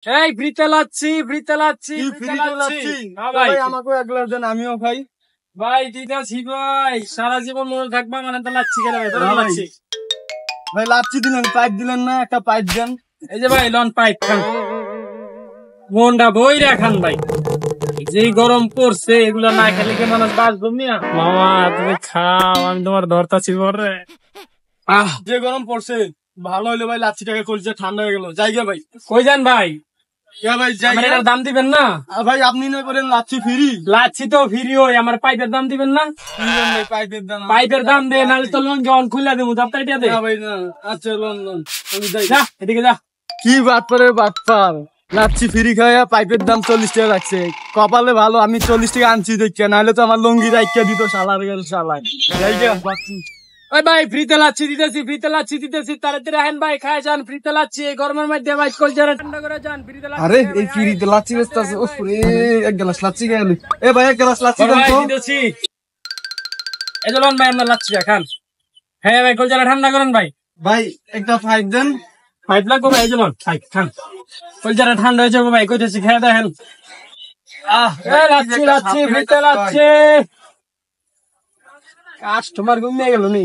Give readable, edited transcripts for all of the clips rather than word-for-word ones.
এই ফ্রিতে লাচ্ছি ভাই, আমাকে এক গ্লাস দেন, আমিও খাই। ভাই দিতেছি ভাই, সারা জীবন মনে থাকবা মানে তো লাচ্ছি খেলে লাচ্ছি। ভাই লাচ্ছি দিলেন, পাইপ দিলেন না, একটা পাইপ দেন। এই যে ভাই লন পাইপ খান, মনটা বই রাখান ভাই। যে গরম পড়ছে এগুলা না খেলে কি মানুষ বাঁচবো না? মামা তুমি খাও, আমি তোমার ধরতাছি পরে। যে গরম পড়ছে, ভালো হইলো ভাই, লাচ্ছিটাকে কলজা ঠান্ডা হয়ে গেল। জায়গা ভাই, কই যান ভাই? ভাই আমার এটার দাম দিবেন না? ভাই আপনি না করেন লাচ্ছি ফ্রি। লাচ্ছি তো ফ্রি হয়, আমার পাইপের দাম দিবেন না? পাইপের দাম, পাইপের দাম দে, নাহলে তো লোন যখন খুলে দেবো আপনার এটা দে। ভাই না। আচ্ছা লোন লোন, আমি যাই। যা এদিকে যা। কি বাট পারে বাট পার, লাচ্ছি ফ্রি খাইয়া পাইপের দাম 40 টাকা রাখছে। কপালে ভালো আমি 40 টাকা আনছি দেখে, নাহলে তো আমার লঙ্গি রাইখা দিত শালার গেল শালায়। ওই ভাই ফ্রিতে লাচ্ছি দিতেছি, তাড়াতাড়ি আহেন ভাই, খায় যান ফ্রিতে লাচ্ছি। এই গরমের মধ্যে ভাই কলজারা ঠান্ডা করে যান, ফ্রিতে লাচ্ছি। আরে এই ফ্রিতে লাচ্ছি বেচতাছে, ওফ রে, এক গ্লাস লাচ্ছি খাইলি। এ ভাই এক গ্লাস লাচ্ছি দেন তো। দিতেছি, এই যে লন ভাই আপনার লাচ্ছি খান। হ্যাঁ ভাই কলজারা ঠান্ডা করেন ভাই। ভাই একটা পাইপ দেন। পাইপ লাগবে ভাই, এই যে লন খান। কলজারা ঠান্ডা হয়ে যাবে ভাই, কইতেছি খেয়ে দেখেন। লাচ্ছি ফ্রিতে লাচ্ছি। কাস্টমার ঘুমিয়ে গেল নি।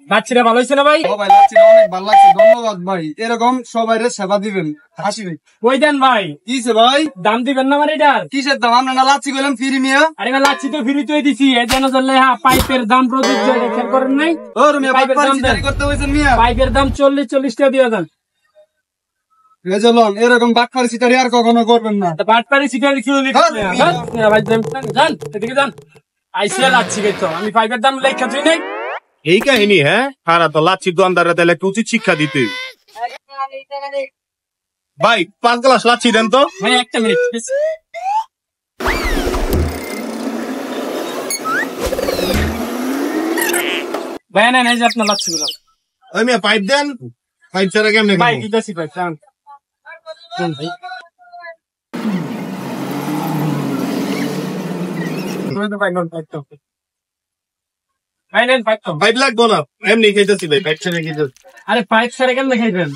লাচ্ছিটা ভালো হয়েছে না ভাই? ও ভাই লাচ্ছিটা অনেক ভালো লাগছে, ধন্যবাদ ভাই। এরকম সবাইরে সেবা দিবেন। হাসি ভাই, কই দেন ভাই? কিসে ভাই? দাম দিবেন না আমার এটার? কিসের দাম? আমরা না লাচ্ছি কইলাম ফ্রি মিয়া। আরে ভাই লাচ্ছি তো ফ্রি তো দিছি, এই যেন চললে পাইপের দাম প্রযোজ্য, এটা খেয়াল করেন নাই? ও মিয়া পাইপের পাইপের দাম দাম জারি করতে হইছেন মিয়া। পাইপের দাম 40 টাকা দিয়ে দেন। রেজলন এরকম বাটপারি সিটারি আর কখনো করবেন না। বাটপারি সিটারি কি হলি? ভাই যান এদিকে যান। আইসিয়া লাচ্ছি খাইতো, আমি পাইপের দাম লেখা তুই নাই। এই কাহিনী, হ্যাঁ হারা তো লাচ্ছি দোকানদাররা তাহলে একটা উচিত শিক্ষা দিতে। ভাই 5 গ্লাস লাচ্ছি দেন তো। ভাই একটা মিনিট ভাই, না এই যে আপনার লাচ্ছি গুলো। ওই মেয়ে পাইপ দেন, পাইপ ছাড়া কেমনে ভাই খাবো? দিতেছি পাইপ যান। ভাই নেন পাইপ তো। পাইপ লাগবো না, এমনি খাইতেছি ভাই, পাইপ ছাড়া খাইতেছি। আরে পাইপ ছাড়া কেমনে খাইবেন?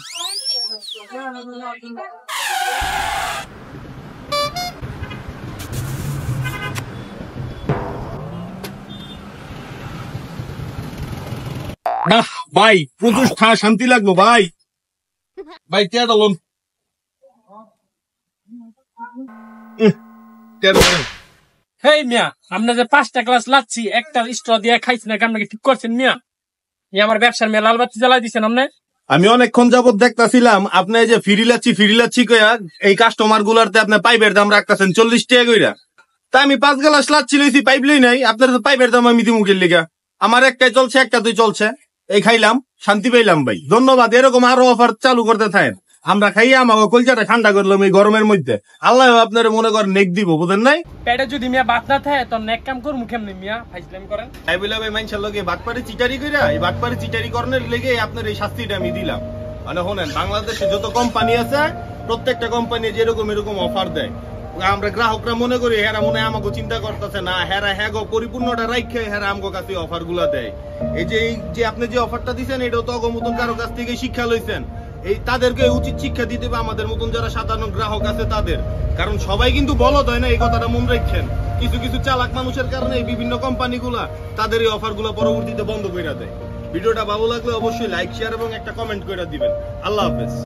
না ভাই প্রচুর শান্তি লাগবো ভাই। ভাই কে দলন হেই মিয়া, আপনার যে 5টা গ্লাস লাচ্ছি একটা স্ট্র দিয়ে খাইছেন, আপনাকে ঠিক করছেন মিয়া? এই আমার ব্যবসার মেয়ে লাল বাতি জ্বালাই দিচ্ছেন আপনি। আমি অনেকক্ষণ যাবত দেখতেছিলাম আপনি এই যে ফিরি লাচ্ছি কইয়া এই কাস্টমার গুলারতে আপনি পাইপের দাম রাখতেছেন 40 টাকা কইরা। তা আমি 5 গ্লাস লাচ্ছি লইছি, পাইপ লই নাই, আপনার তো পাইপের দাম আমি দিমু মুখের লিগা। আমার একটাই চলছে, একটা দুই চলছে, এই খাইলাম শান্তি পাইলাম ভাই, ধন্যবাদ। এরকম আরো অফার চালু করতে থাকেন, আমরা খাইয়া আমাকে কলজাটা ঠান্ডা করলাম এই গরমের মধ্যে। আল্লাহ আপনার মনে করেন নেক দিব, বুঝেন নাই? পেটে যদি মিয়া বাত না থাকে তো নেক কাম করবো কেমনি মিয়া? ফাইজলামি করেন। তাই বলে ভাই মানুষের লগে বাটপারি চিটারি কইরা এই বাটপারি চিটারি করনের লেগে আপনার এই শাস্তিটা আমি দিলাম। মানে শোনেন, বাংলাদেশে যত কোম্পানি আছে প্রত্যেকটা কোম্পানি যেরকম এরকম অফার দেয়, আমরা গ্রাহকরা মনে করি হেরা মনে হয় আমাকে চিন্তা করতেছে না, হেরা হ্যাগো পরিপূর্ণটা রাখে হেরা আমাকে কাছে অফার গুলা দেয়। এই যে আপনি যে অফারটা দিচ্ছেন এটাও তো অগমতন কারো কাছ থেকে শিক্ষা লইছেন, এই তাদেরকে উচিত শিক্ষা দিতে হবে আমাদের মতন যারা সাধারণ গ্রাহক আছে তাদের। কারণ সবাই কিন্তু বলদ হয় না, এই কথাটা মনে রাখছেন। কিছু কিছু চালাক মানুষের কারণে এই বিভিন্ন কোম্পানিগুলা তাদের এই অফার গুলা পরবর্তীতে বন্ধ করে দেয়। ভিডিওটা ভালো লাগলে অবশ্যই লাইক শেয়ার এবং একটা কমেন্ট করে দিবেন। আল্লাহ হাফেজ।